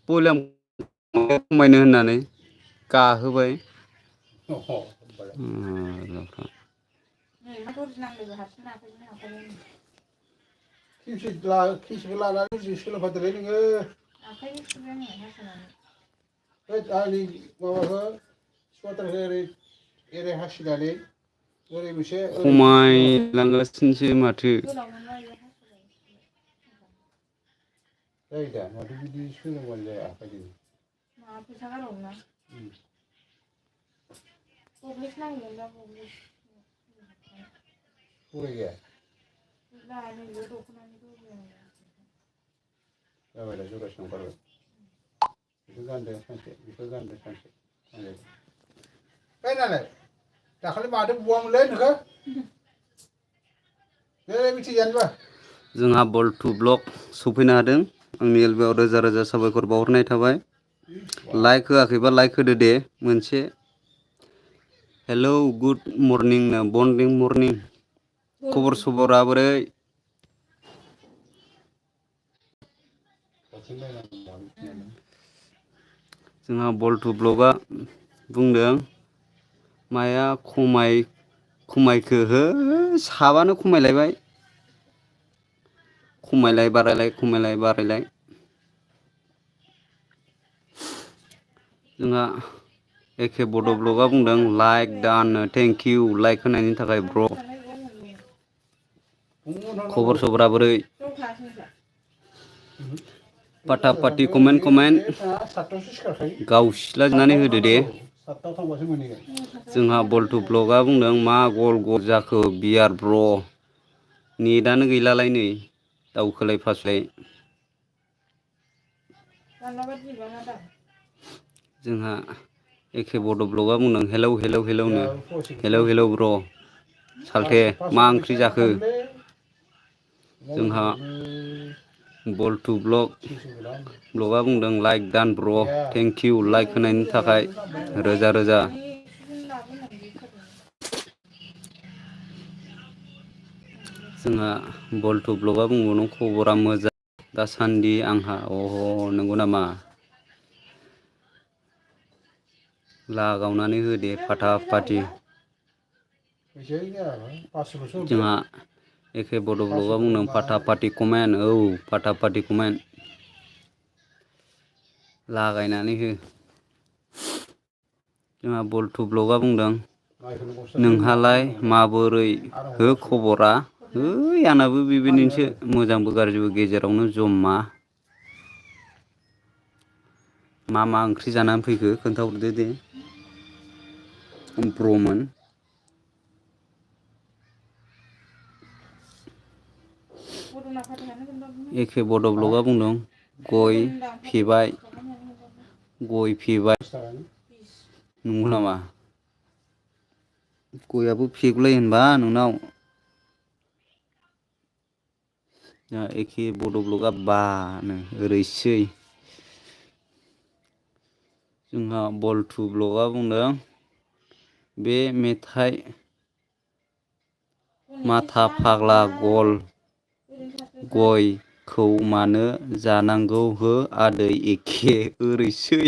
Volume खमायनो होननानै गाहोबाय खिसिखौ लानानै जि सोलोंफादोलै नोङो आंनि माबाखौ स्वेटारखौ एरै हासिनानै ओरै मोनसे खमायलांगासिनोसो माथो जायो दा माथो बिदि सोलोंबानो जाया आखाइजों माबा फैसा गारबावना गब्लेस नांगोन दा गब्लेस फराय गैया नैबे दख'नानिखौ जाबाय दा जरासे ओंखारबाय बेखौ गानदो सानसे बेखौ गानदो सानसे नालाय दाखालि मादो बुवामोनलै नोंखौ मिथिजानोबा जोंहा बल टु ब्लक सफैनो हादों आंनि एलबेआव रोजा रोजा साबायखर बावहरनाय थाबाय लाइक होआखैबा लाइक होदो दे मोनसे हेलौ गुड मर्निं नो मर्निं खबर सबरा बोरै जोंहा बल टु ब्लकआ बुंदों माया खमायखो हो साबानो खमायलायबाय खमायलाय बारायलाय जोंहा एखे बड' ब्लगआ बुंदों लाइक दान थेंक इउ लाइक होनायनि थाखाय ब्र' खबर सबरा बोरै पाटा पाटि कमेन्ट गाव सिलाजोबनानै होदो दे जोंहा बल टु ब्लगआ बुंदों मा गल जाखो बियार ब्र' नेटानो गैलालाय नै दावखोलाय फासलाय जोंहा एखे बड' ब्लगआ बुंदों हेलौ ब्र' सालथे मा ओंख्रि जाखो जोंहा बल टु ब्लगआ बुंदों लाइक दान ब्र' थेंक इउ लाइक होनायनि थाखाय रोजा रोजा जोंहा बल टु ब्लगआ बुंबावदों खबरा मोजां दासान्दि आंहा नंगौ नामा लागावनानै होदे फाटा फाटि जोंहा एखे बड' ब्लगआ बुंदों फाटा फाटि कमेन्ट फाटा फाटि कमेन्ट लागायनानै हो जोंहा बल टु ब्लगआ बुंदों नोंहालाय माबोरै हो खबरा आंनाबो बेबायदिनोसै मोजांबो गाज्रिबो गेजेरावनो जमा मा ओंख्रि जानानै फैखो खोन्थाहरदो दे ब्र'मोन एखे बड' ब्लगआ बुंदों गय फेबाय नंगौ नामा गयाबो फेगलायो होनबा नोंनाव एखे बड' ब्लगआ बानो ओरैसै जोंहा बल टु ब्लगआ बुंदों बे मेथाइ माथा फाग्ला गयखौ मानो जानांगौ हो आदै एखे ओरैसै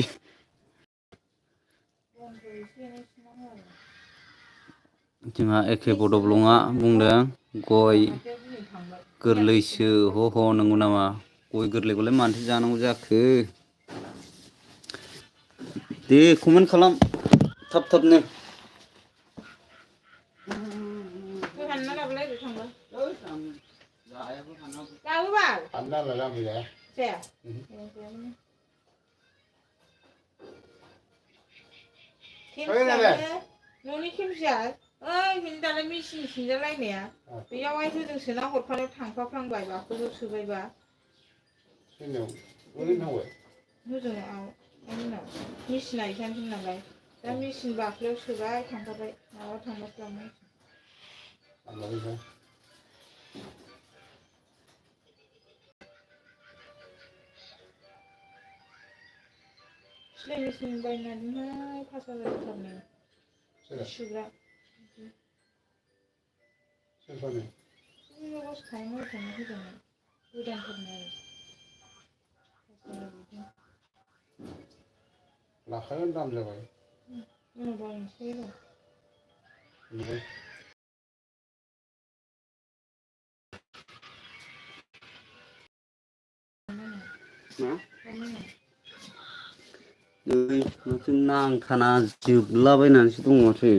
जोंहा एखे बड' ब्लगआ बुंदों गय गोरलैसो ह नंगौ नामा गय गोरलैखौलाय मानोथो जानांगौ जाखो दे कमेन्ट खालाम थाबनो न'नि खेमसिया दालाय मेसिन सिनजालायनाया बेयावहाय होजों सोना हरफानायाव थांफाफ्लांबाय बाखौबो सोबायबा होजोंआव मेसिना एखानोसै नालाय दा मेसिन बाख्रियाव सोबाय थांफाबाय माबा थांबासो लांनांसिगोन सिलाय मेसिन बायनानैहाय 5,000 होथारनो सुग्रा सोरबानो गोदानफोरनो लाखागोन दाम जाबाय माथो नांथाना जोबलाबायनानैसो दं माथो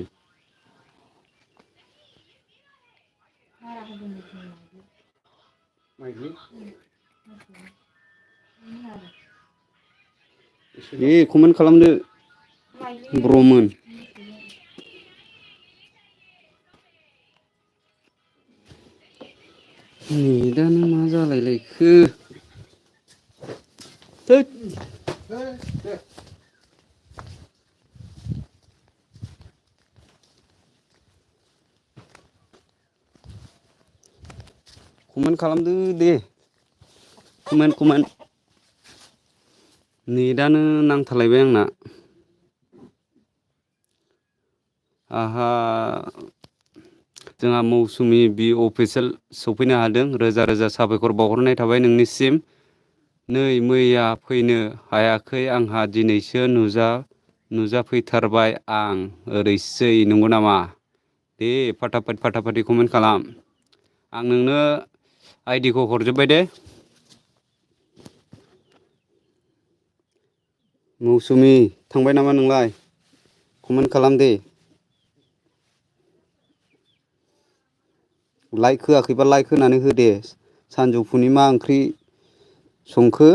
कमेन्ट खालामदो ब्रमोन नेटानो मा जालायलायखो कमेन्ट खालामदो दे कमेन्ट नेटानो नांथालायबाय आंना आहा जोंहा मौसुमि बि अफिसियेल सफैनो हादों रोजा रोजा साबायखर बावहरनाय थाबाय नोंनिसिम नै मैया फैनो हायाखै आंहा दिनैसो नुजाफैथारबाय आं ओरैसै नंगौ नामा दे फाटाफाटि कमेन्ट खालाम आं नोंनो आइडिखौ हरजोब्बाय दे मौसुमि थांबाय नामा नोंलाय कमेन्ट खालाम दे लाइक होआखैबा लाइक होनानै हो दे सानजौफुनि मा ओंख्रि संखो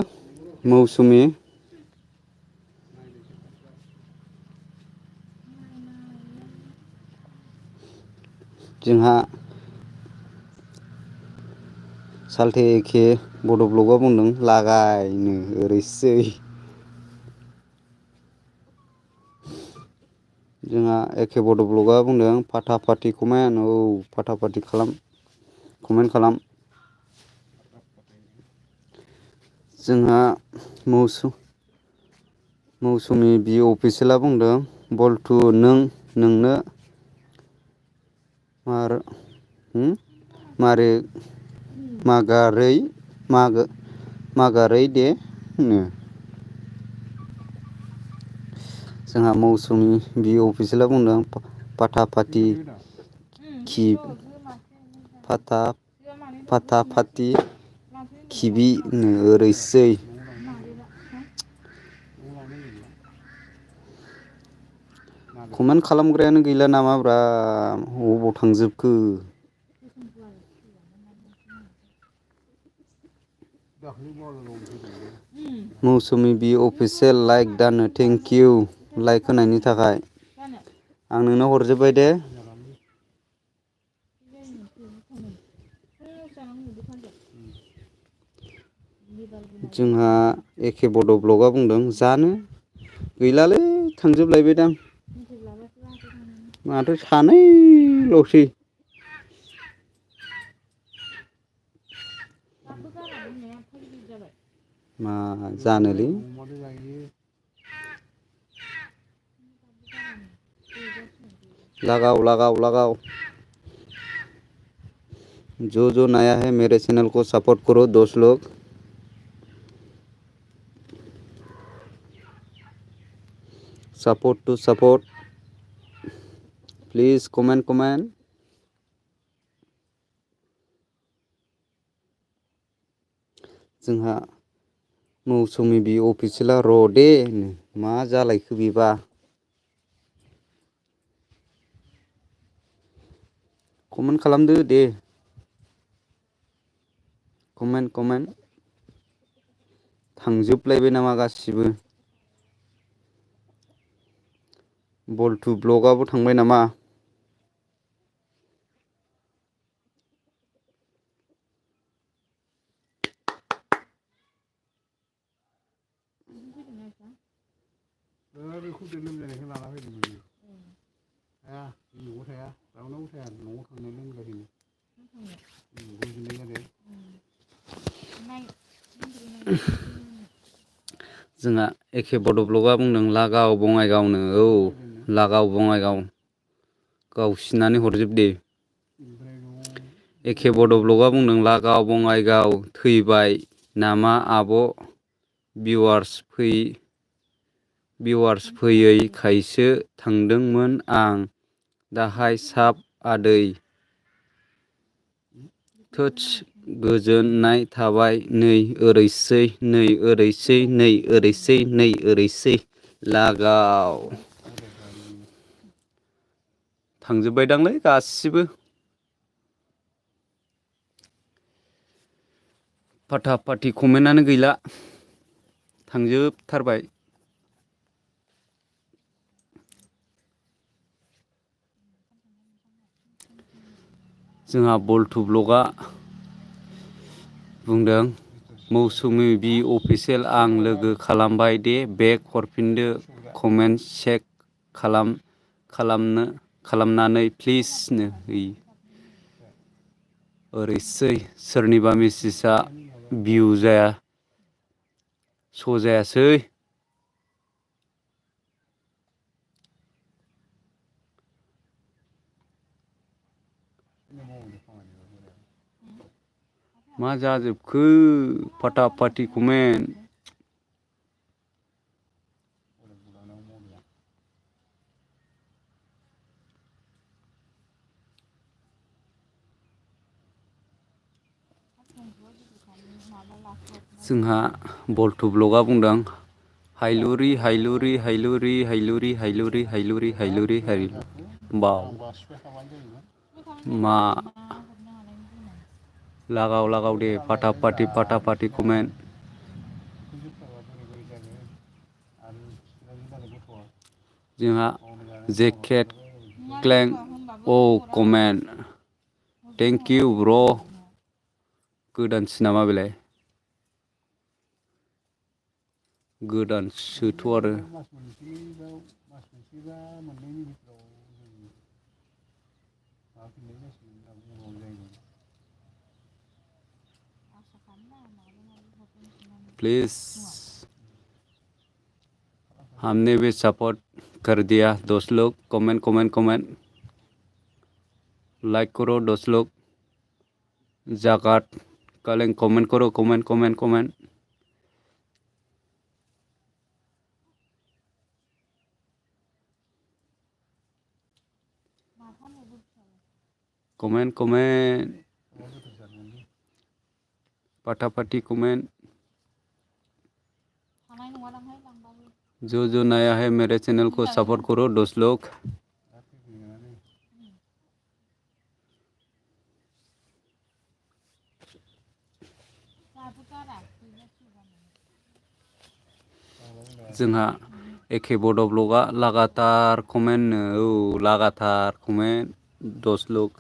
मौसुमि जोंहा सालथे एखे बड' ब्लगआव बुंदों लागायनो ओरैसै जोंहा एखे बड' ब्लगआ बुंदों फाटाफाटि कमेन्ट औ फाटाफाटि खालाम कमेन्ट खालाम जोंहा मौसुमि बि अफिसियेला बुंदों बल्टु नोंनो मागारै दे होनो जोंहा मौसुमि बि अफिसियेला बुंदों फाटाफाटि खिबि ओरैसै कमेन्ट खालामग्रायानो गैला नामाब्रा अबाव थांजोबखो मौसुमि बि अफिसियेल लाइक दानो थेंक इउ लाइक होनायनि थाखाय आं नोंनो हरजोब्बाय दे जोंहा एखे बड' ब्लगआ बुंदों जानो गैलालै थांजोबलायबायदां माथो सानैल'सै मा जानोलै लगाओ जो नया है मेरे चैनल को सपोर्ट करो दोस्त लोग support to support please comment जोंहा मौसुमि बि अफिसियेला र' दे मा जालायखो बेबा कमेन्ट खालामदो दे कमेन्ट थांजोबलायबाय नामा गासिबो बल्टु ब्लगआबो थांबाय नामा बेखौ लोमजानायखौ लाना फैदों बियो न'आव थाया रावनावबो थाया न'आव थांनो लोमजादों गुजुनाय जादों जोंहा एखे बड' ब्लगआ बुंदों लागाव बङाइगावनो औ लागाव बङाइगाव गावसिनानै हरजोब दे एखे बड' ब्लगआ बुंदों लागाव बङाइगाव थैबाय नामा आब' भिवार्स भिवार्स फैयैखायसो थांदोंमोन आं दाहाय साब आदै थोत्स गोजोननाय थाबाय नै ओरैसै लागाव थांजोबबायदांलै गासिबो फाटा फाटि कमेन्टआनो गैला थांजोबथारबाय जोंहा बल्टु ब्लगआ बुंदों मौसुमि बि अफिसियेल आं लोगो खालामबाय दे बेक हरफिनदो कमेन्ट चेक खालामनानै प्लिजनो ओरैसै सोरनिबा मेसेजआ भिउ जाया स' जायासै मा जाजोबखो फाटा फाटि कमेन्ट जोंहा बल्टु ब्लगआ बुंदों हायलुरि बाव मा लागाव दे फाटा फाटि कमेन्ट जोंहा जेकेट क्लें औ कमेन्ट थेंक इउ ब्र गोदानसो नामा बेलाय गोदानसोथ' आरो प्लीज हमने भी सपोर्ट कर दिया दोस्त लोग कमेंट लाइक करो दोस्त लोग जागात कलें कमेंट करो कमेंट फाटाफाटी कमेंट जो नया है मेरे चैनल को सपोर्ट करो दोस्त लोग जोंहा एके बड' ब्लगआ लागातार कमेन्ट औ लागातार कमेन्ट दोस्त लोग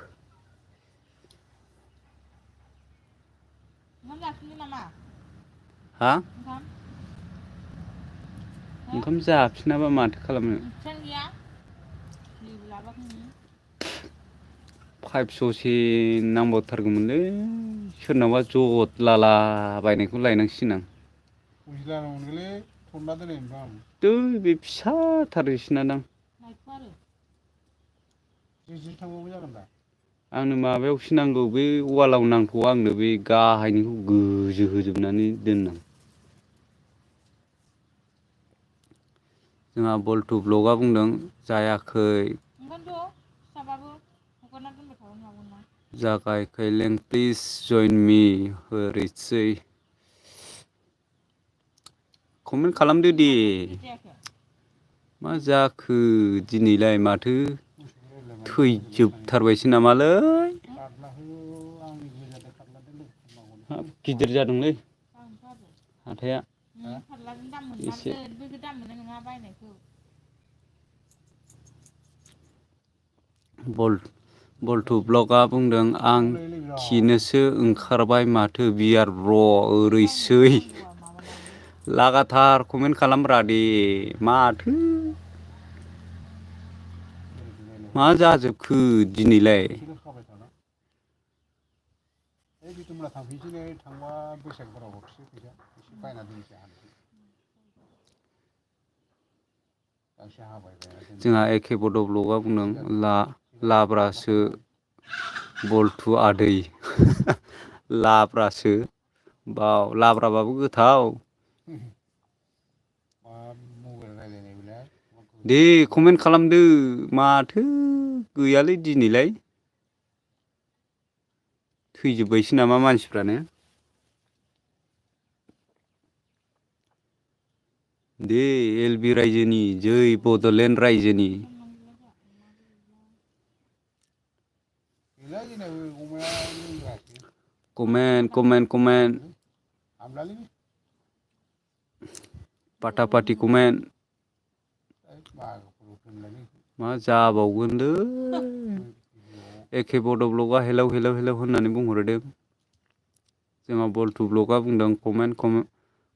हा ओंखाम जाफिनाबा माथो खालामनो 500 नांबावथारगौमोनलै सोरनावबा जत लाला बायनायखौ लायनांसिगोन आं बे फिसाथार बिसिना दां आंनो माबायावसो नांगौ बे वालाव नांथ'वा आंनो बे गाहायनिखौ गोजो होजोबनानै दोननां जोंहा बल्टु ब्लगआ बुंदों जायाखै जागायखै लें प्लिज जइन मी ओरैसै कमेन्ट खालामदो दे मा जाखो दिनैलाय माथो थैजोबथारबायसो नामालै हाब गिदिर जादोंलै हाथाया एसे बल्टु ब्लगआ बुंदों आं खिनोसो ओंखारबाय माथो बियार ब्र ओरैसै लागातार कमेन्ट खालामब्रा दे माथो मा जाजोबखो दिनैलाय जोंहा एके बड' ब्लगआ बुंदों लाब्रासो बल्टु आदै लाब्रासो बाव लाब्राबाबो गोथाव रायलायनाय बेलाय दे कमेन्ट खालामदो माथो गैयालै दिनैलाय थैजोब्बायसो नामा मानसिफ्रानो दे एलबि रायजोनि जै बड'लेण्ड रायजोनि गैला जोंनाबो अमाया लोंग्रासो कमेन्ट हामलालै पाटा पाटि कमेन्ट बाहागोफोरबो दोनलालै मा जाबावगोनलै एखे बड' ब्लगआ हेलौ होननानै बुंहरदों जोंहा बल्टु ब्लगआ बुंदों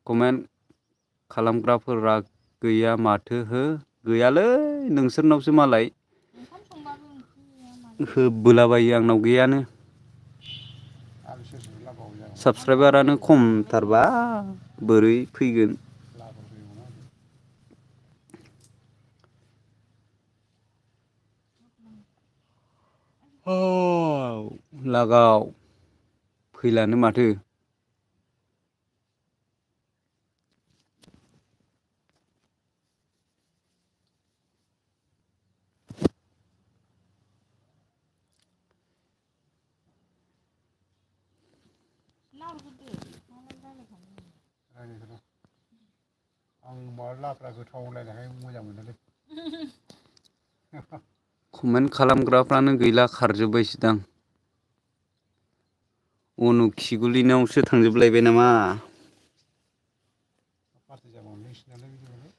कमेन्ट खालामग्राफोरा गैया माथो हो गैयालै नोंसोरनावसो मालाय होबोलाबायो आंनाव गैयानो आरो सोर सोर लाबावो जागोन साबसक्राइबारानो खमथारबा बोरै फैगोन लाबर फैगौना लागाव फैलानो माथो रायलायगोन आं माबा लाब्रा गोथाव रायलायनायखाय मोजां मोनदोंलै कमेन्ट खालामग्राफ्रानो गैला खारजोब्बायसोदां अनु खिगुलिनावसो थांजोबलायबाय नामा पार्टि जाबावनो नोंसिनालाय बिदिबालाय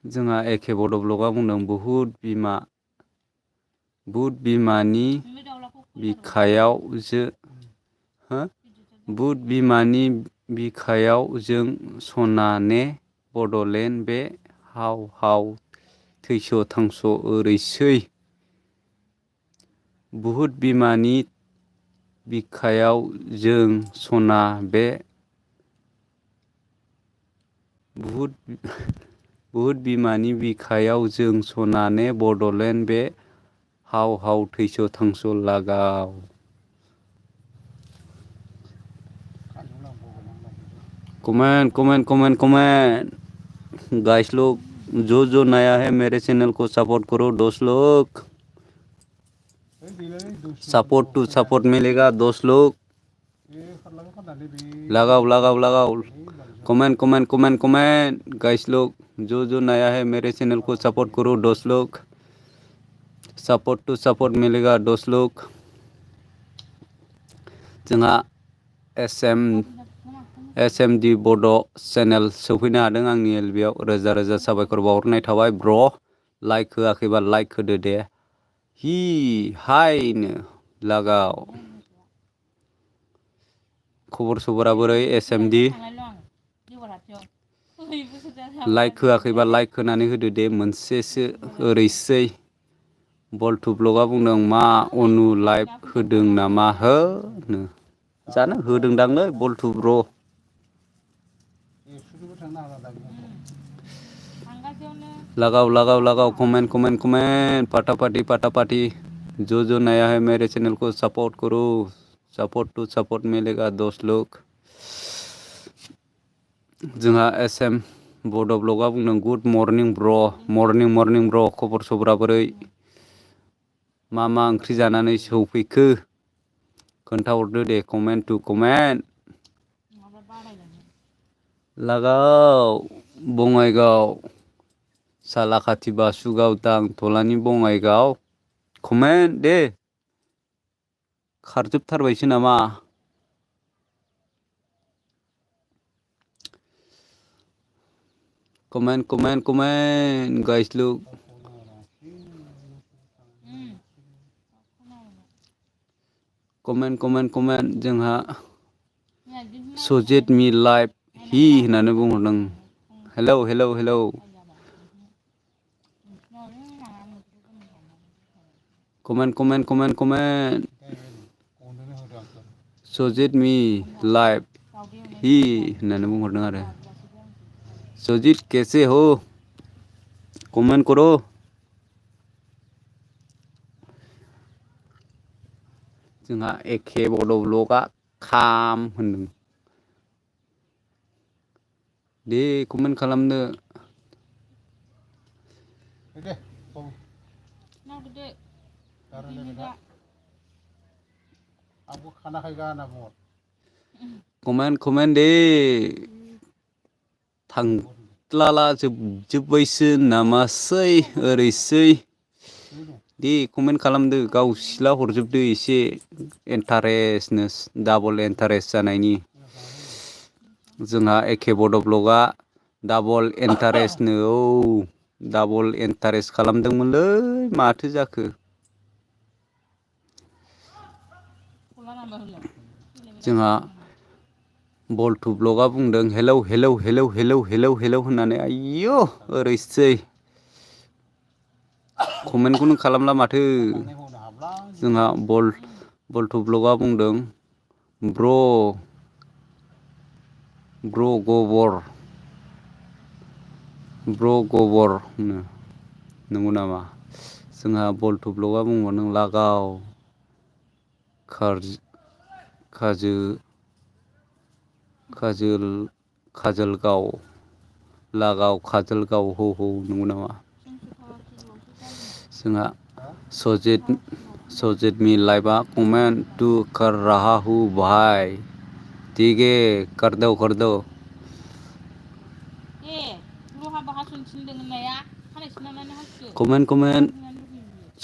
जोंहा एखे बड' ब्लगआ बुंदों बुहुद बिमानि बिमानि बिखायाव जों सना ने बड'लेण्ड बे हाव थैस' थांस' ओरैसै बुहुद बिमानि बिखायाव जों सना बे बुहुद बिमानि बिखायाव जों सना ने बड'लेण्ड बे हाव थैस' थांस' लागाव कमेंट गाइस लोग जो नया है मेरे चैनल को सपोर्ट करो दोस्त लोग सपोर्ट मिलेगा दोस्त लोग लगाओ कमेंट गाइस लोग जो नया है मेरे चैनल को सपोर्ट करो दोस्त लोग सपोर्ट मिलेगा दोस्त लोग जोंहा एसएमडि बड' चेनेल सौफैनो हादों आंनि एलबियाव रोजा साबायखर बावहरनाय थाबाय ब्र लाइक होआखैबा लाइक होदो दे हायनो लागाव खबर सबरा बोरै एसएमडि लाइक होआखैबा लाइक होनानै होदो दे मोनसेसो ओरैसै बल्टु ब्लगआ बुंदों मा अनु लाइभ होदों नामा होनो जानो होदोंदांलै बल्टु ब्र लगाओ कमेंट पाटा पाटी जो नया है मेरे चैनल को सपोर्ट करो सपोर्ट मिलेगा दोस्त लोग जोंहा एसएम बड' ब्लगआ बुंदों गुड मर्निं ब्र खबर सबरा बोरै मा ओंख्रि जानानै सौफैखो खोन्थाहरदो दे कमेन्ट लागाव बङाइगाव सालाखाथि बासुगाव दां थलानि बङाइगाव कमेन्ट दे खारजोबथारबायसो नामा कमेन्ट गाइस लोग कमेन्ट जोंहा सजेट मि लाइफ होननानै बुंहरदों हेलौ कमेन्ट सजेट मि लाइफ होननानै बुंहरदों आरो सजित कैसे हो कमेन्ट करो जोंहा एखे बड' ब्लगआ होनदों दे कमेन्ट खालामनो नावदो दा रायलायबाय था आंबो खानाखै गा होनना बुंहर कमेन्ट दे थांलाला जोबजोब्बायसो नामासै ओरैसै दे कमेन्ट खालामदो गाव सिला हरजोबदो एसे इन्टारेस्टनो डाबल इन्टारेस्ट जानायनि जोंहा एखे बड' ब्लगआ डाबल इन्टारेस्टनो औ डाबल इन्टारेस्ट खालामदोंमोनलै माथो जाखो जोंहा बल्टु ब्लगआ बुंदों hello hello hello hello hello hello होननानै आयौ ओरैसै कमेन्टखौनो खालामला माथो जोंहा बल्टु ब्लगआ बुंदों ब्र गबर होनो नंगौ नामा जोंहा बल्टु ब्लगआ बुंबाव नों लागाव काजोलगाव लागाव काजोलगाव हौ नंगौ नामा जोंहा सजित मी लाइवा कमेंट टू कर रहा हूँ भाई ठीक है कर दो कमेंट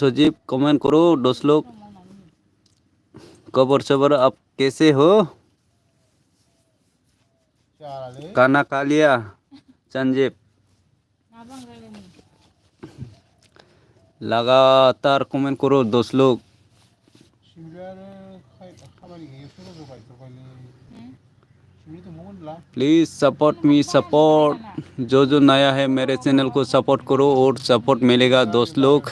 सजीव कमेंट करो 10 लोग खबर सबर आप कैसे हो खाना खा लिया संजीव लगातार कमेंट करो 10 लोग प्लीज सपोर्ट मी जो नया है मेरे चैनल को सपोर्ट करो और सपोर्ट मिलेगा 10 लोग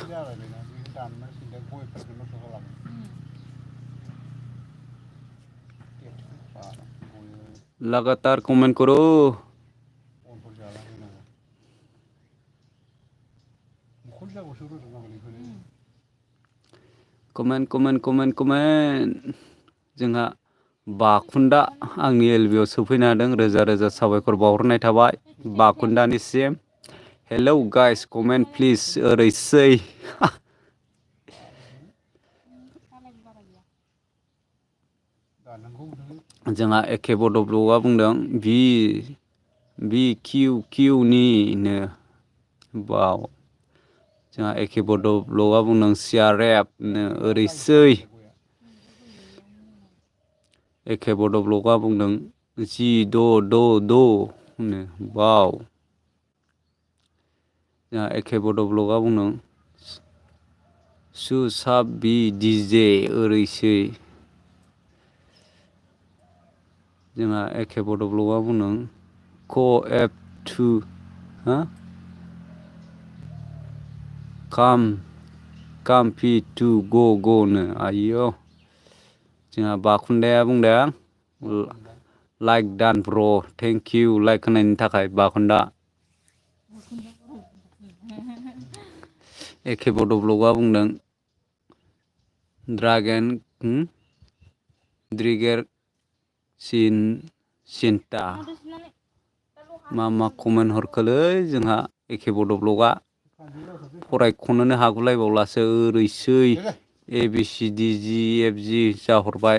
लगातार कमेंट करो कमेन्ट जोंहा बाखुन्दा आंनि एलबिआव सफैनो हादों रोजा रोजा साबायखर बावहरनाय थाबाय बाखुन्दानिसिम हेलौ गाइस कमेन्ट प्लिज ओरैसै जोंहा एखे बड' ब्लगआ बुंदों बि किउनिनो बाव जोंहा एखे बड' ब्लगआ बुंदों सिआरएफनो ओरैसै एखे बड' ब्लगआ बुंदों G होनो बाव जोंहा एखे बड' ब्लगआ बुंदों सुसाबि डिजे ओरैसै जोंहा एखे बड' ब्लगआ बुंदों KF2 काम P2 ग'नो आयौ जोंहा बाखुन्दाया बुंदों लाइक दान ब्र थेंक इउ लाइक होनायनि थाखाय बाखुन्दा एखे बड' ब्लगआ बुंदों ड्रिगेर सिन्टा मा कमेन्ट हरखोलै जोंहा एखे बड' ब्लगआ फरायख'नोनो हागुलायबावलासो ओरैसै ABCDGFG जाहरबाय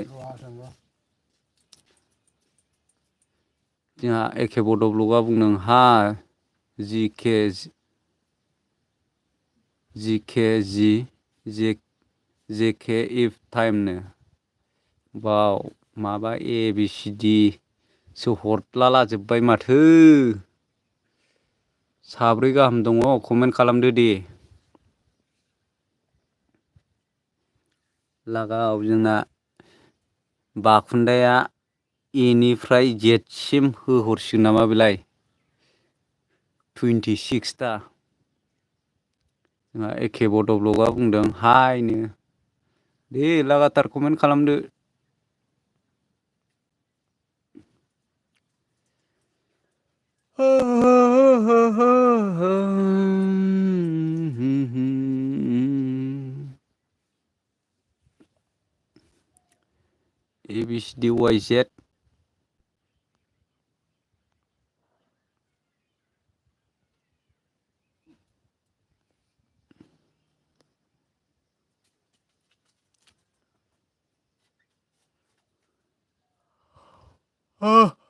जोंहा एखे बड' ब्लगआ बुंदों जेके इफ टाइमनो बाव माबा ABCD सो हरलालाजोब्बाय माथो साब्रै गाहाम दङ कमेन्ट खालामदो दे लागाव जोंना बाखुन्दाया एनिफ्राय जेदसिम होहरसिगोन नामा बेलाय 26टा जोंहा एखे बड' ब्लगआ बुंदों हायनो दे लागातार कमेन्ट खालामदो ABCDYZ Nani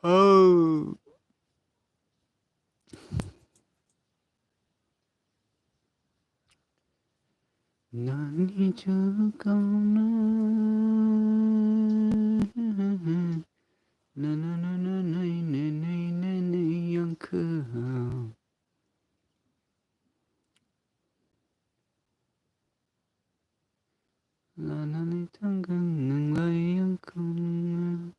cakapnya, na na na na na yang kau, la na ni tanggang nang yang kau.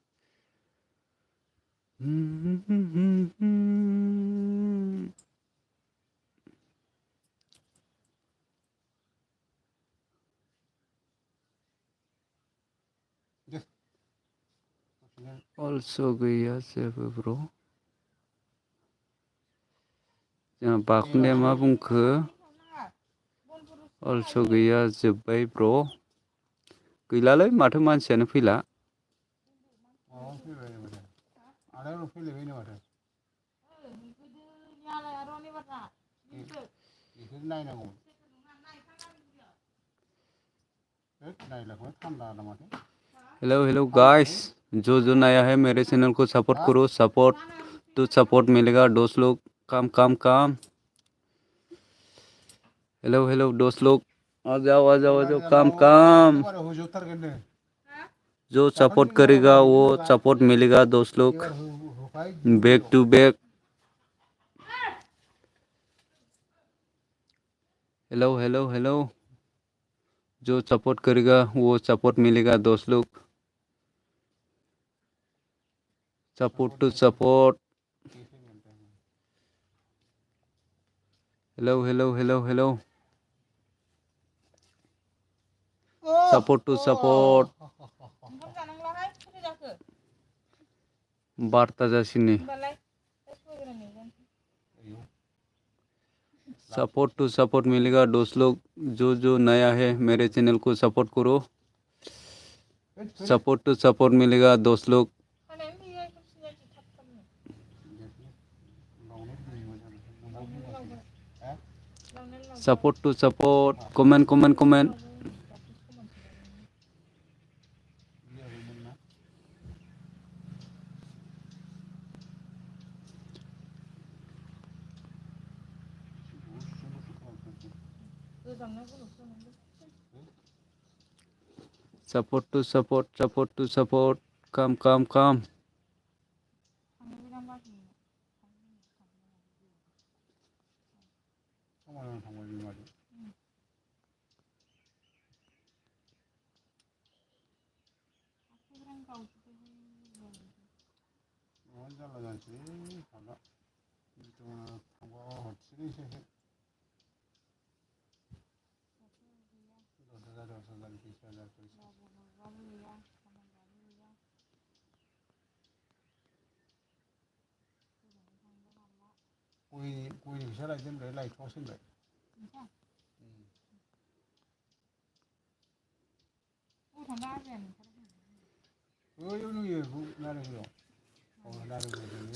Also gaya siapa bro? Yang baknya ma bungke. Also gaya जोब्बाय bro. गैलालै माथो मानसियानो फैला. आदायाव फैलायबायनो माथो बेखौ नायनांगौ नायलाखौ थान्दा माथो हेलो हेलो गाइस जो नया है मेरे चैनल को सपोर्ट करो सपोर्ट तो सपोर्ट मिलेगा दोस्त लोग काम काम काम हेलो हेलो दोस्त लोग आ जाओ काम काम जो सपोर्ट करेगा वो सपोर्ट मिलेगा दोस्त लोग back to back hello hello hello जो सपोर्ट करेगा वो सपोर्ट मिलेगा दोस्त लोग support to support hello hello hello hello support to support बार्ता जासिनी सपोर्ट टू सपोर्ट मिलेगा दोस्त लोग जो नया है मेरे चैनल को सपोर्ट करो सपोर्ट टू सपोर्ट मिलेगा दोस्त लोग support to support comment comment comment support to support support to support काम काम काम गयनि फैसा लायदोंमोन लायथ'वासैमोन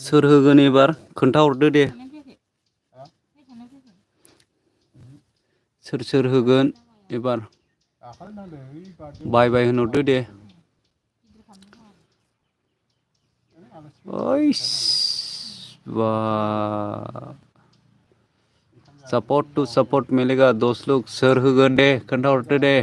सोर होगोन एबार खोन्थाहरदो दे सोर होगोन एबार बाय बाय होनहरदो दे ओइस बा सपोर्ट टू सपोर्ट मिलेगा दोस्त लोग सोर होगोन दे खोन्थाहरदो दे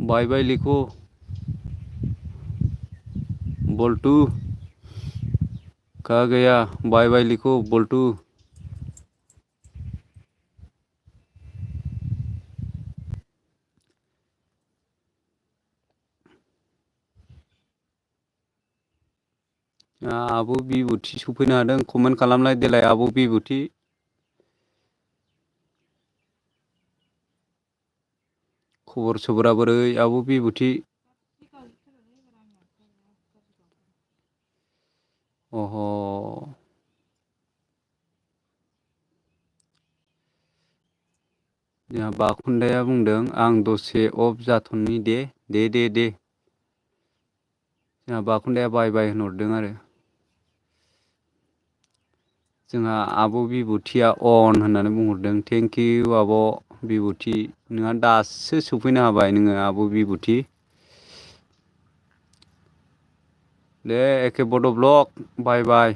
बाय बाय लिखो बोल्टू कहा गया बाय बाय लिखो बोल्टू आब' बिबुथि सफैनो हादों कमेन्ट खालामलाय देलाय आब' बिबुथि खबर सबरा बोरै आब' बिबुथि अह जोंहा बाखुन्दाया बुंदों आं दसे अफ जाथ'नि दे जोंहा बाखुन्दाया बाय बाय होनहरदों आरो जोंहा आब' बिबुथिया अन होननानै बुंहरदों थेंक इउ आब' बिबुथि नोंहा दासो सफैनो हाबाय नोङो आब' बिबुथि दे एके बड' ब्लग बाय बाय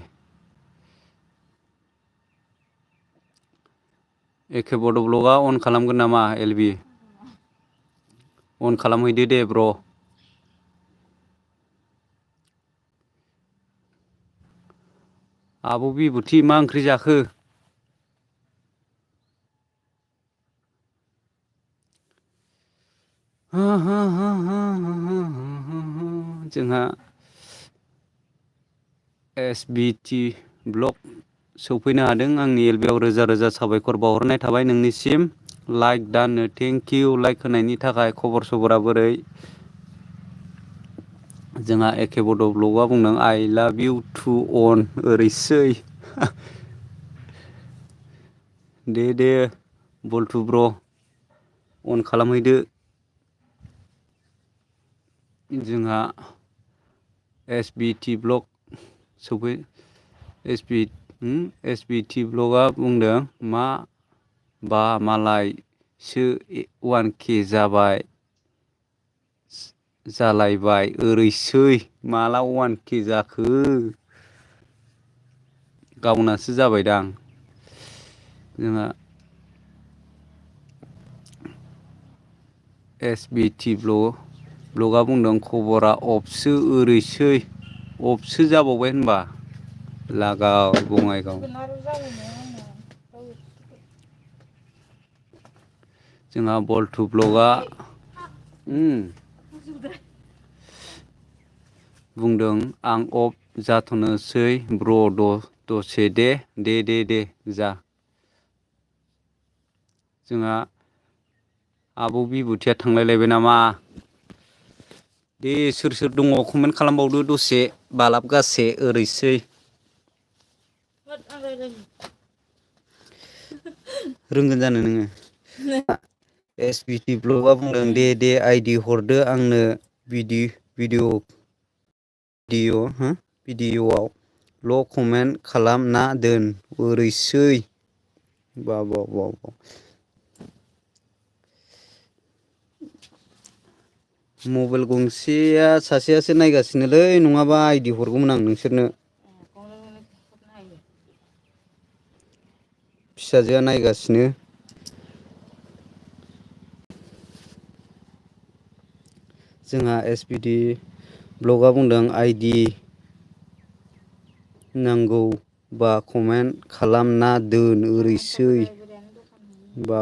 एके बड' ब्लगआ अन खालामगोन नामा एलबि अन खालामहैदो दे ब्र' आब' बिबुथि मा ओंख्रि जाखो जोंहा SBT ब्लग सौफैनो हादों आंनि एलबियाव रोजा रोजा साबायखर बावहरनाय थाबाय नोंनिसिम लाइक दानो थेंक इउ लाइक होनायनि थाखाय खबर सबरा बोरै जोंहा एके बड' ब्लगआ बुंदों आइ लाभ इउ टु अन ओरैसै दे बल्टु ब्र' अन खालामहैदो जोंहा SBT ब्लग सफै SBT ब्लगआ बुंदों मा बा मालायसो 1K जालायबाय ओरैसै माला 1K जाखो गावनासो जाबायदां जोंहा SBT ब्लगआ बुंदों खबरा अफसो ओरैसै अफसो जाबावबाय होनबा लागाव बङाइगाव जोंहा बल्टु ब्लगआ बुंदों आं अफ जाथ'नोसै ब्र' दसे दे जा जोंहा आब' बिबुथिया थांलायलायबाय नामा दे सोर दङ कमेन्ट खालामबावदो दसे बालाब गासे ओरैसै रोंगोन जानो नोङो SBT ब्लगआ बुंदों दे आइडि हरदो आंनो भिडिअ'आव ल' कमेन्ट खालामना दोन ओरैसै बा मबाइल गंसेया सासेयासो नायगासिनोलै नङाबा आइडि हरगौमोन आं नोंसोरनो फिसाजोआ नायगासिनो जोंहा SBT ब्लगआ बुंदों आइडि नांगौबा कमेन्ट खालामना दोन ओरैसै बा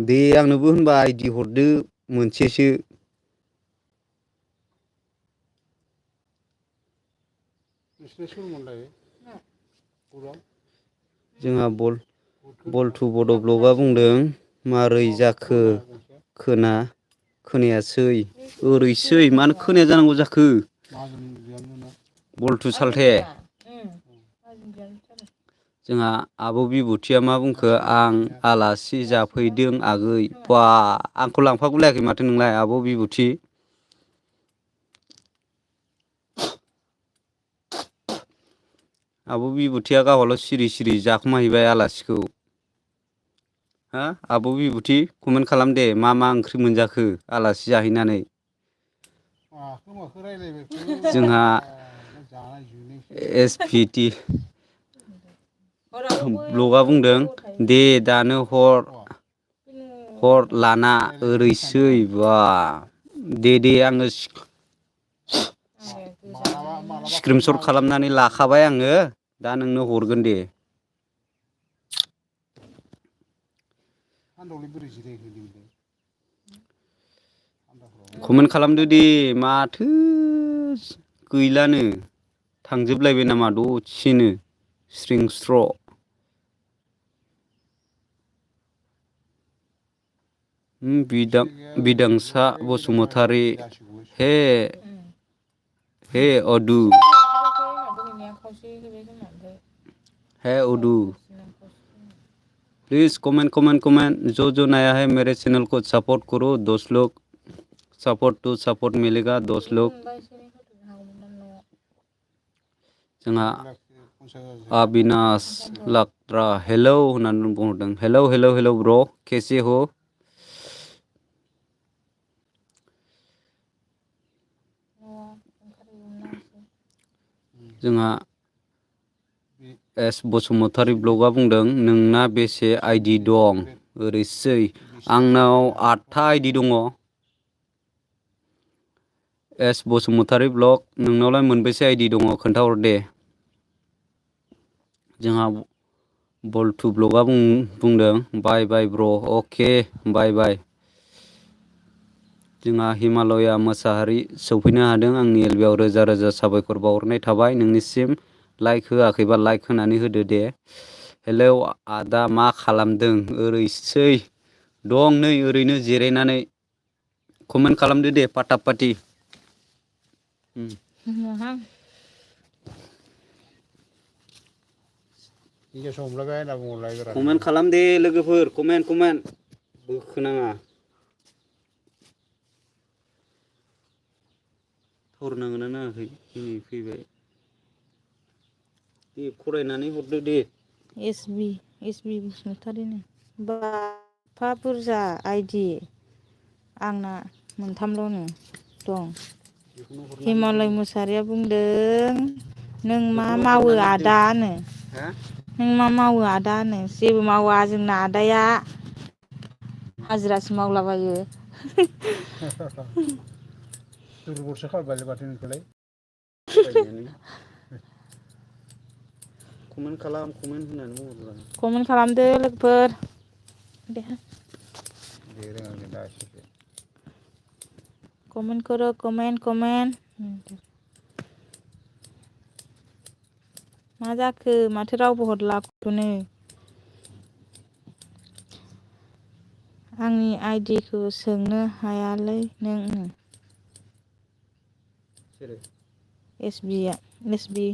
दे आंनोबो होनबा आइडि हरदो मोनसेसो जोंहा बल्टु बड' ब्लगआ बुंदों मारै जाखो खोनायासै ओरैसै मानो खोनाया जानांगौ जाखो बल्टु सालथे जोंहा आब' बिबुथिया मा बुंखो आं आलासि जाफैदों आगै बा आंखौ लांफागुलायाखै माथो नोंलाय आब' बिबुथि आब' बिबुथिया गावहाल' सिरि जाखोमाहैबाय आलासिखौ हा आब' बिबुथि कमेन्ट खालाम दे मा ओंख्रि मोनजाखो आलासि जाहैनानै जोंहा SBT ब्लगआ बुंदों दे दानो हर लाना ओरैसै बा दे आङो स्क्रिनसट खालामनानै लाखाबाय आङो दा नोंनो हरगोन दे कमेन्ट खालामदो दे माथो गैलानो थांजोबलायबाय नामा दसेनो स्रिं स्र' बिदांसा बसुमतारी हे अदु प्लीज कमेंट जो नया है मेरे चैनल को सपोर्ट करो 10 लोग सपोर्ट मिलेगा 10 लोग जोंहा अविनाश लाक्रा हेलौ होननानै बुंहरदों हेलौ हेलौ हेलौ ब्र कैसे हो जोंहा एस बसुमतारी ब्लगआ बुंदों नोंना बेसे आइडि दं ओरैसै आंनाव 8था आइडि दङ एस बसुमतारी ब्लग नोंनावलाय मोनबेसे आइडि दङ खोन्थाहर दे जोंहा बल्टु ब्लगआ बुंदों बाय बाय ब्र अके बाय बाय जोंहा हिमालया मोसाहारि सौफैनो हादों आंनि एलबियाव रोजा रोजा साबायखर बावहरनाय थाबाय नोंनिसिम लाइक होआखैबा लाइक होनानै होदो दे हेलौ आदा मा खालामदों ओरैसै दं नै ओरैनो जिरायनानै कमेन्ट खालामदो दे पाटा पाटि कमेन्ट खालाम दे लोगोफोर कमेन्ट बोखोनाङा थावर नांगोना नाङाखै नै फैबाय दे फरायनानै हरदो दे एसबि बसुमतारीनो बाफा बुरजा आइडि आंना मोनथामल'नो दं हिमालय मुसाहारिया बुंदों नों मा मावो आदानो नों मा मावो आदानो जेबो मावा जोंना आदाया हाजिरासो मावलाबायो दुरबलसो खालामबायलै माथो नोंखौलाय कमेन्ट खालाम कमेन्ट होनानै बुङोब्ला कमेन्ट खालामदो लोगोफोर दे रोङाखै दा एसे कमेन्ट करो कमेन्ट मा जाखो माथो रावबो हरला फट'नो आंनि आइडिखौ सोंनो हायालै नों एसबि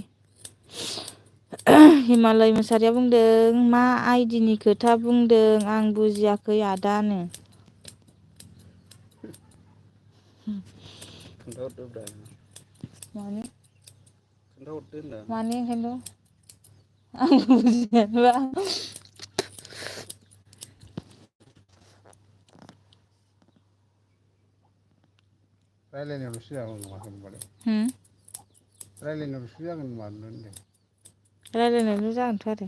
हिमालय मुसाहारिया बुंदों मा आइडिनि खोथा बुंदों आं बुजियाखै आदानो खोन्थाहरदोब्रा मानो खोन्थाहरदो होनदां मानो ओंखायनोथ' आं बुजियानोबा रायलायनायावल'सो जागोन नङाखै होनबालाय रायलायनायावल'सो जागोन मानो होनदों रायलायनायल' जागोनथ' आरो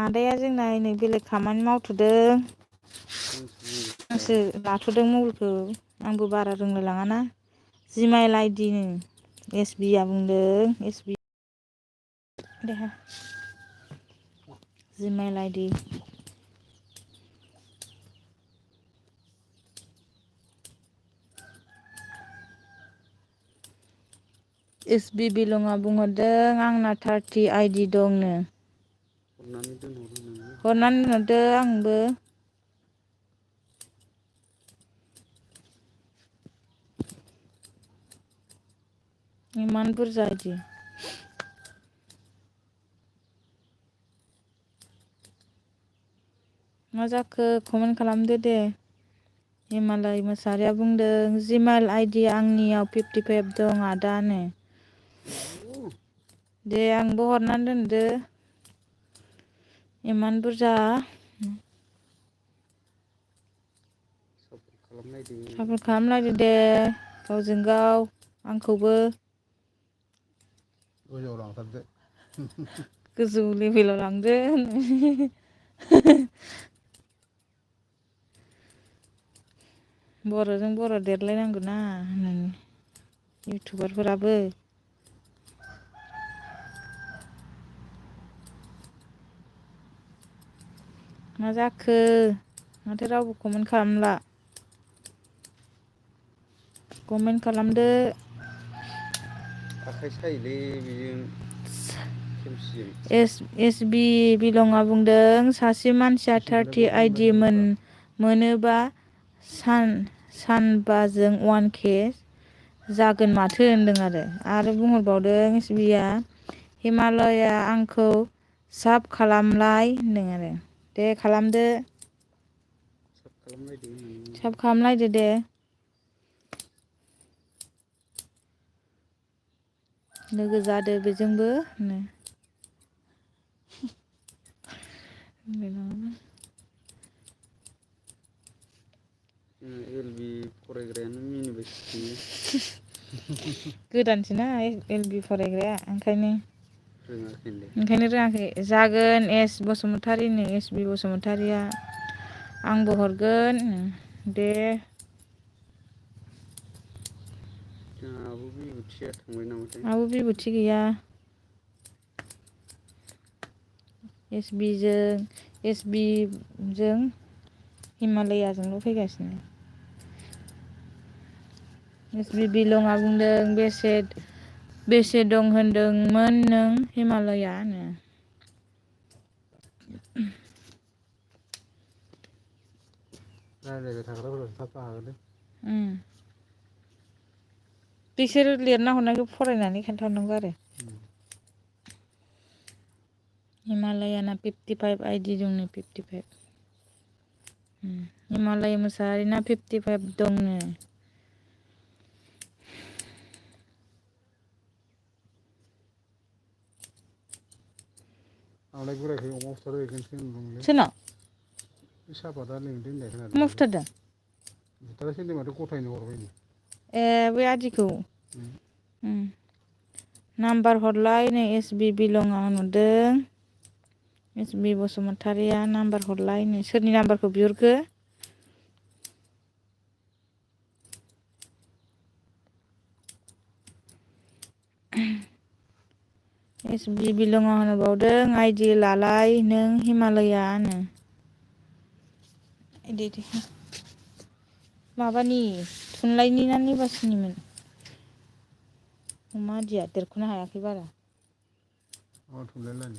आदाया जोंना नै बेलेग खामानि मावथ'दों आंसो लाथ'दों मबाइलखौ आंबो बारा रोंलाय लाङाना जिमाइल आइडिनो एसबिआ बुंदों एसबि देहा जिमेल आइडि एसबि बिलङा बुंहरदों आंना 30 आइडि दंनो हरनानै दोनहरदो आंबो इमान बुरजा आइडि मा जाखो कमेन्ट खालामदो दे हिमालय मुसाहारिया बुंदों जिमेल आइडि आंनियाव 55 दं आदानो दे आंबो हरनानै दोनदो इमान बुरजा सापर्ट खालामलायदो दे गावजों गाव आंखौबो गोजौआव लांथारदो गोजौ लेभेलाव लांदो बर'जों बर' देरलायनांगौना होननानै इउटुबारफोराबो मा जाखो माथो रावबो कमेन्ट खालामला कमेन्ट खालामदो आखाइ सायोलै बेजों एसबि बिलङा बुंदों सासे मानसिया 30 आइडि मोनोबा सानबाजों 1K जागोन माथो होनदों आरो बुंहरबावदों एसबिआ हिमालया आंखौ साब खालामलाय होनदों दे खालामदो लोगो जादो बेजोंबो नो एलबि फरायग्रायानो मिनिबाय थायो। गोदानसोना एलबि फरायग्राया ओंखायनो रोङाखै रोङाखै जागोन एस बसुमतारिनो एस बि बसुमतारिया आंबो हरगोन दे जोंहाबो बिबुथिया थांबाय नामाथाय आंबो बिबुथि गैया एस बि जों हिमालयाजोंल' फैगासिनो एस बि बिलङा बुंदों बेसे दं होनदोंमोन नों हिमालया नो रायज्लायबाय थाग्राफोरा थाब हागोन बिसोर लिरना हरनायखौ फरायनानै खोन्थाहरनांगौ आरो हिमालयाना 55 आइडि दंनो 55 हिमालय मोसाहारिना 55 दंनो आंलाय बोरायखै अमा बुथारबाय बेखौनोसो होनदोंमोनलै सोरनाव बे सापाता लिंदों होननाय अमा खोनादों बुथारदों बुथारासै होनदों माथो गथायनो हरबाय नो ए बै आदिखौ नाम्बार हरलाय नै एस बि बिलङा होनहरदों एस बि बसुमतारिया नाम्बार हरलाय नो सोरनि नाम्बारखौ बिहरखो एस बि बिलङा होनबावदों आइडि लालाय नों हिमालया नो दे माबानि थुनलाइनि ना निबासनिमोन अमा आदिया देरख'नो हायाखै बारा थुनलाइ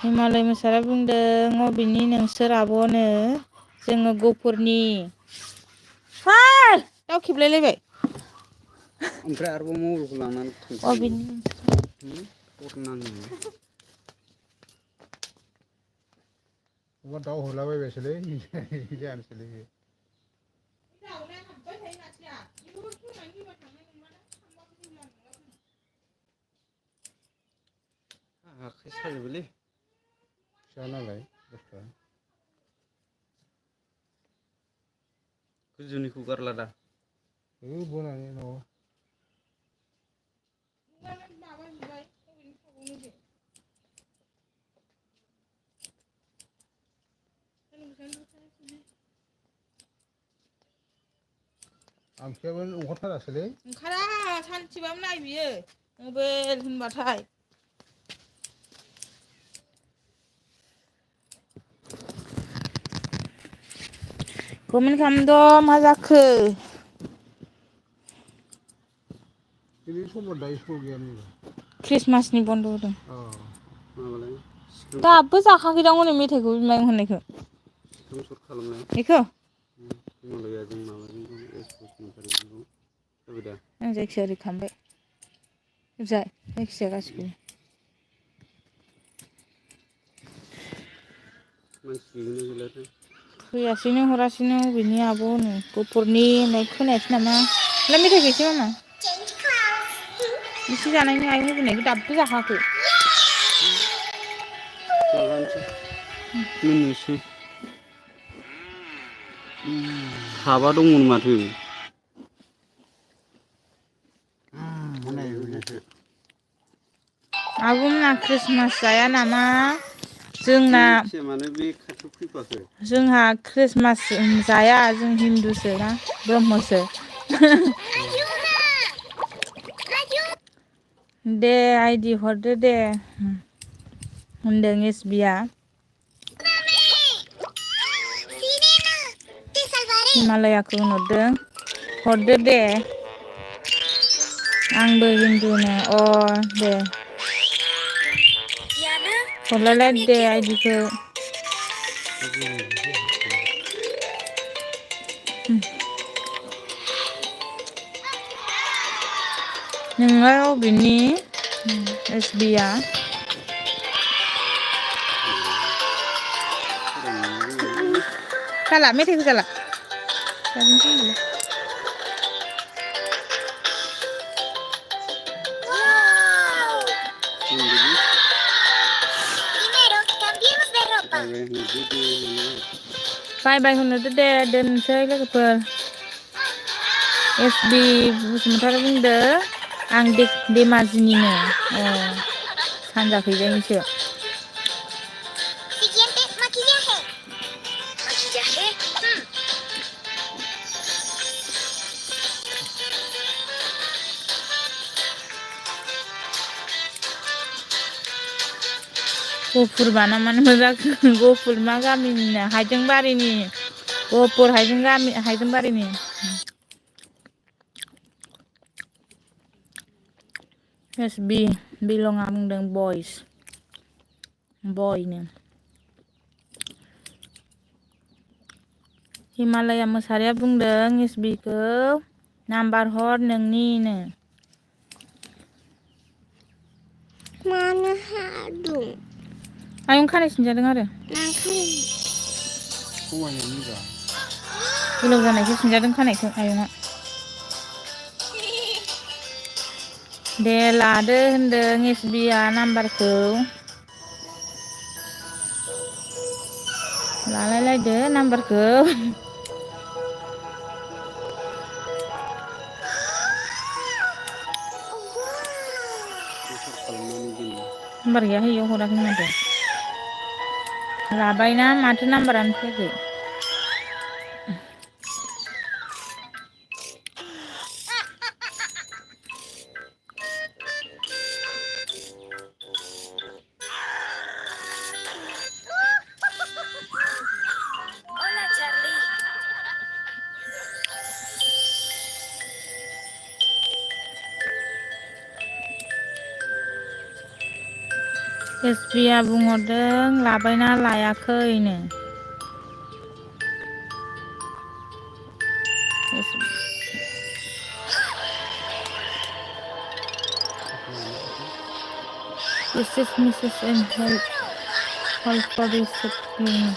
हिमालय मोसाहारिया बुंदों अबेनि नोंसोर आब'नो जोङो गफुरनि दाउ खेबलायलायबाय ओमफ्राय आरोबाव मबाइलखौ लानानै अबेनि थांफिनो अबा दाउ हरलाबायबायसोलै जानोसैलै बे आखाइ साजोबोलै फिसा नालाय बुस्थुआ गोजौनिखौ गारला दा बनानै न'आव आमथायाबो ओंखारथारासैलै ओंखारा सानसेबाबो नाय बियो मबाइल होनबाथाय कमेन्ट खालामद' मा जाखो दिनै समबार दायो स्कुल गैयामोन ख्रिस्टमासनि बन्द' होदों माबालाय दाबो जाखाखैदां हनै मेथाइखौ बिमायं होननायखौ स्क्रिनसट खालामनाय बेखौ हिमालयाजों माबाजों एस बसुमतारिजों जाबाय दा आं जायखिया ओरै खालामबाय जायखिजाया गासिबो मानसि गैगोना गैलाथाय फैयासैनो हरासैनो अबेनि आब' होनो गफुरनि होननाय खोनायासै नामा लाय मेथाइ गैसै नामा इसे जानायनि आयं होफैनायखौ दाबो जाखाङाखै मोननोसै साबा दंमोन माथो आब'मोनहा ख्रिस्टमास जाया नामा जोंना जायखिया मानो बे खाथियाव फैफाखो जोंहा ख्रिस्टमास जाया जों हिन्दुसो ना ब्रह्मसो दे आइदि हरदो दे होनदों एसबिया हिमालयाखौ होनहरदों हरदो दे आंबो हिन्दुनो दे हरलायलाय दे आइदिखौ नोंलाय अबेनि एसबिया जाला मेथाइखौ जाला बाय बाय होनो दे दोनसै लोगोफोर SB बसुमतारी बुंदो आं धेमाजिनिनो सानजाखैजायनिसो गफुर बाना मानो मोजां गफुर मा गामिनिनो हायजेंबारिनि गफुर हायजेंबारिनि SB बिलङा बुंदों बयनो हिमालया मोसारिया बुंदों SBखौ नाम्बार हर नोंनिनो मानो हादुं आयं खानाय सिनजादों आरो गोलाव जानायखौ सिनजादों खानायखौ आयंआ दे लादो होनदों SBआ नाम्बारखौ लालायलायदो नाम्बारखौ नाम्बार गैया हैयाव हराखै माथो लाबायना माथो नाम्बारानो फैयाखै SBआ बुंहरदों लाबायना लायाखैनो This is Mrs. and help for reception.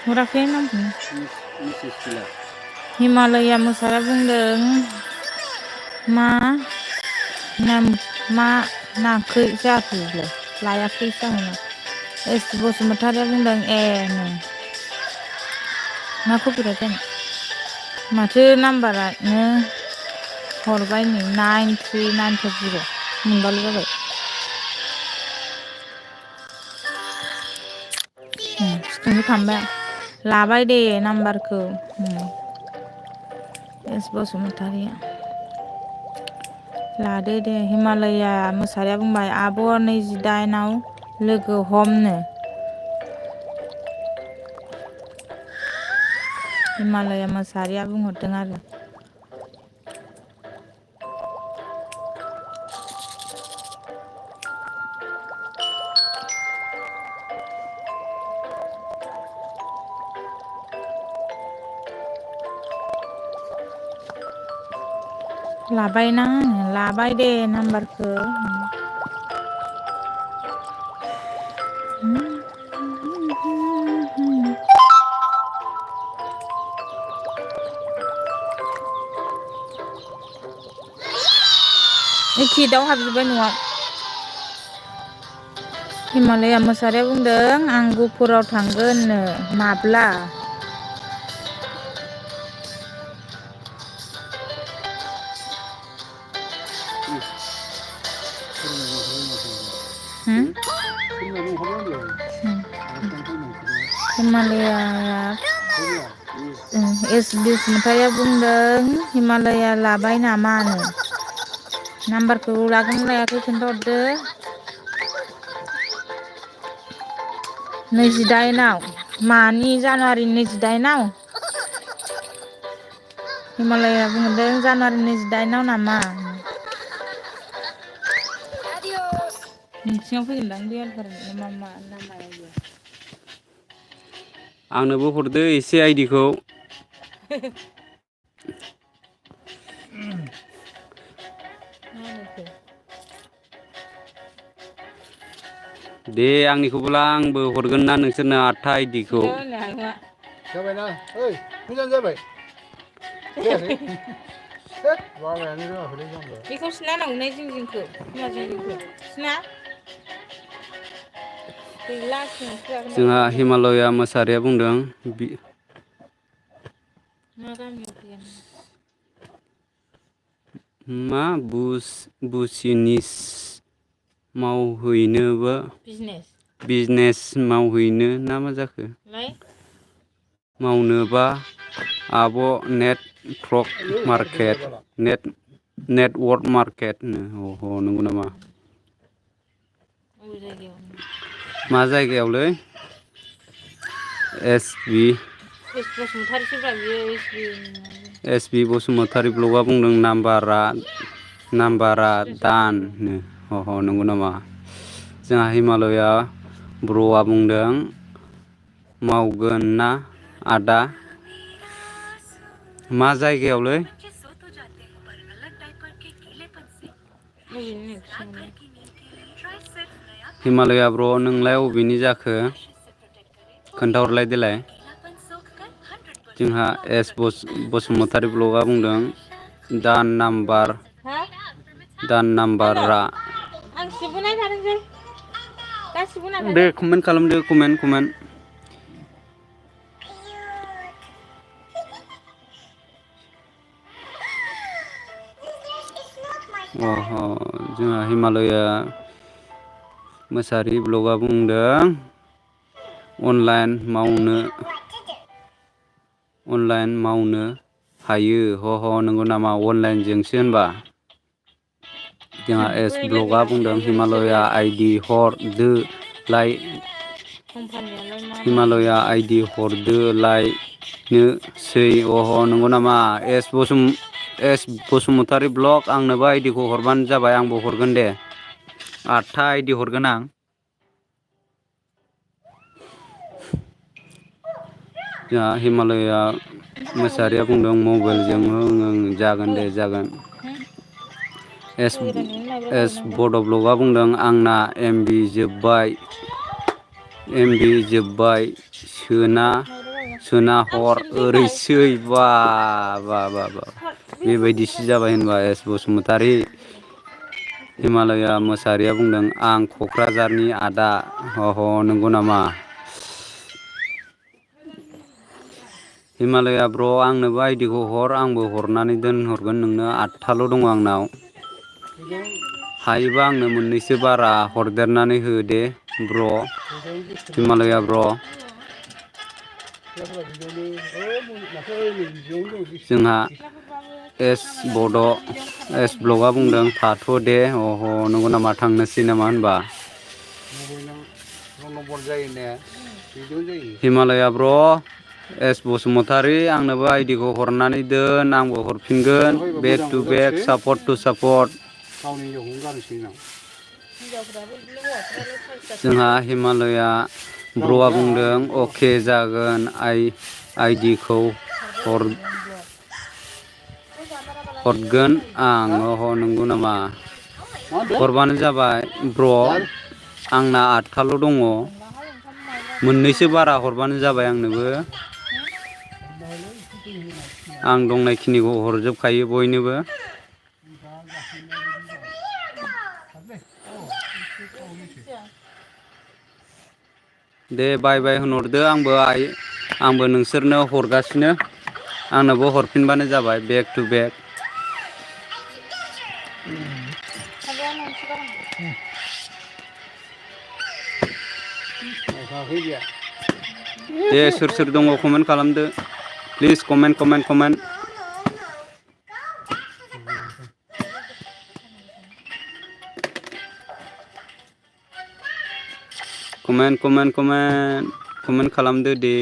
हराखै नामखौनो हिमालया मोसारिया बुंदों मा नाखै जाखैलाय लायाखै जाहोना SB बसुमतारिया बुंदों नो मा कपिराइट जानो माथो नाम्बारानो हरबाय नै 93940 मोनबाल' जाबाय सिखोनखौ खालामबाय लाबाय दे नाम्बारखौ SB बसुमतारिया लादो दे हिमालया मोसारिया बुंबाय आब' 28आव लोगो हमनो हिमालया मोसारिया बुंहरदों आरो लाबायना लाबाय दे नाम्बारखौ एखे दाउ हाबजोब्बाय न'आव हिमालया मोसारिया बुंदों आं गुफुराव थांगोननो माब्ला हिमालया SB बसुमतारिया बुंदों हिमालया लाबाय नामानो नाम्बारखौ लागोन लायाखै खोन्थाहरदो 28आव मानि जानुवारिनि 28आव हिमालया बुंहरदों जानुवारिनि 28आव नामा नोंसिनाव फैगोनदां देलफोरनि मा नामाया आंनोबो हरदो एसे आइडिखौ दे आंनिखौबोला आंबो हरगोन ना नोंसोरनो 8था आइडिखौ जाबायना ओइ मोजां जाबाय जायाखै होद बाबायानो रोङाखैलै जाम्बा बेखौ सिना नांगौना जिंखौ खोमा जिंखौ सिना गैला सोंस्रागोन जोंहा हिमालया मोसाहारिया बुंदों मा गामियाव फैगोन मा बुसिनिस मावहैनोबो बिजनेस मावहैनो ना मा जाखो मावनोबा आब' नेटवर्क मार्केट नंगौ नामा मा जायगायावलै एस बि बसुमतारी ब्लगआ बुंदों नाम्बारा दानो नंगौ नामा जोंहा हिमालया ब्र'आ बुंदों मावगोन ना आदा मा जायगायावलै हिमालया ब्र' नोंलाय अबेनि जाखो खोन्थाहरलाय देलाय जोंहा एस बसुमतारी ब्लगआ बुंदों दान नाम्बारा दे कमेन्ट खालामदो कमेन्ट जोंहा हिमालया मोसाहारि ब्लगआ बुंदों अनलाइन मावनो हायो नंगौ नामा अनलाइनजोंसो होनबा जोंहा एस ब्लगआ बुंदों हिमालया आइदि हरदोलायनोसै नंगौ नामा एस बसुमतारी ब्लग आंनोबो आइडिखौ हरबानो जाबाय आंबो हरगोन दे 8था आइडि हरगोन आं जोंहा हिमालया मोसाहारिया बुंदों मबाइलजों जागोन दे जागोन एस बड' ब्लगआ बुंदों आंना एमबि जोब्बाय सोना हर ओरैसै बा बेबायदिसो जाबाय होनबा एस बसुमतारी हिमालया मोसाहारिया बुंदों आं क'क्राझारनि आदा नंगौ नामा हिमालया ब्र' आंनोबो आइडिखौ हर आंबो हरनानै दोनहरगोन नोंनो 8थाल' दङ आंनाव हायोबा आंनो मोननैसो बारा हरदेरनानै हो दे ब्र' हिमालया ब्र' जोंहा एस ब्लगआ बुंदों थाथ' दे नंगौ नामा थांनोसै नामा होनबा हिमालया ब्र' एस बसुमतारी आंनोबो आइडिखौ हरनानै दोन आंबो हरफिनगोन back to back support to support जोंहा हिमालया ब्र'आ बुंदों अके जागोन आइडिखौ हरगोन आं नंगौ नामा हरबानो जाबाय ब्र' आंना 8थाल' दङ मोननैसो बारा हरबानो जाबाय आंनोबो आं दंनायखिनिखौ हरजोबखायो बयनोबो दे बाय होनहरदो आंबो नोंसोरनो हरगासिनो आंनोबो हरफिनबानो जाबाय बेक टु बेक दे सोर दङ कमेन्ट खालामदो प्लिज कमेन्ट कमेन्ट खालामदो दे